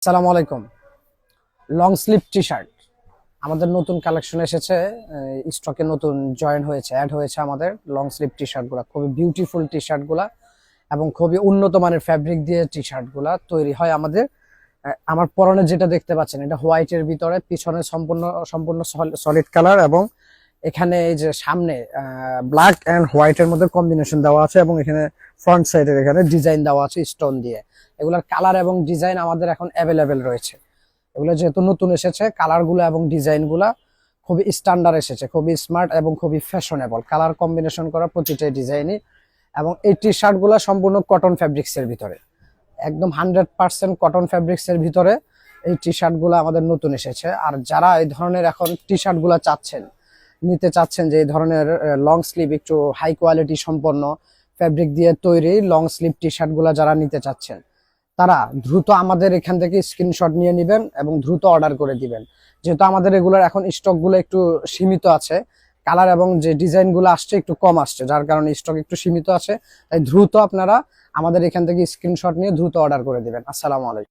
আসসালামু আলাইকুম। Long sleeve T shirt আমাদের নতুন কালেকশন এসেছে। স্টকে নতুন জয়েন হয়েছে, অ্যাড হয়েছে আমাদের লং স্লিভ টি শার্ট গুলা। খুবই বিউটিফুল টি শার্ট গুলা এবং খুবই উন্নত মানের ফ্যাব্রিক দিয়ে টি শার্ট গুলা তৈরি হয় আমাদের। আমার পরনে যেটা দেখতে পাচ্ছেন, এটা হোয়াইটের ভিতরে, পিছনে সম্পূর্ণ সম্পূর্ণ সলিড কালার এবং এখানে এই যে সামনে ব্ল্যাক এন্ড হোয়াইটের মধ্যে কম্বিনেশন দেওয়া আছে এবং এখানে ফ্রন্ট সাইডের এখানে ডিজাইন দেওয়া আছে স্টোন দিয়ে। এগুলার কালার এবং ডিজাইন আমাদের এখন অ্যাভেলেবেল রয়েছে। এগুলো যেহেতু নতুন এসেছে, কালার গুলা এবং ডিজাইন গুলা খুবই স্ট্যান্ডার্ড এসেছে, খুবই স্মার্ট এবং খুবই ফ্যাশনেবল। কালার কম্বিনেশন করা প্রতিটা ডিজাইনই। এবং এই টি শার্ট গুলা সম্পূর্ণ কটন ফ্যাব্রিক্স এর ভিতরে, একদম 100% কটন ফ্যাব্রিক্স এর ভিতরে এই টি শার্ট গুলা আমাদের নতুন এসেছে। আর যারা এই ধরনের এখন টি শার্ট গুলা নিতে চাচ্ছেন, যে এই ধরনের লং স্লিভ একটু হাই কোয়ালিটি সম্পন্ন ফ্যাব্রিক দিয়ে তৈরি লং স্লিভ টি শার্ট গুলা যারা নিতে চাচ্ছেন, তারা দ্রুত আমাদের এখান থেকে স্ক্রিনশট নিয়ে নেবেন এবং দ্রুত অর্ডার করে দিবেন। যেহেতু আমাদের এগুলোর এখন স্টক গুলো একটু সীমিত আছে, কালার এবং যে ডিজাইন গুলো আসছে একটু কম আসছে, যার কারণে স্টক একটু সীমিত আছে। তাই দ্রুত আপনারা আমাদের এখান থেকে স্ক্রিনশট নিয়ে দ্রুত অর্ডার করে দিবেন। আসসালামু আলাইকুম।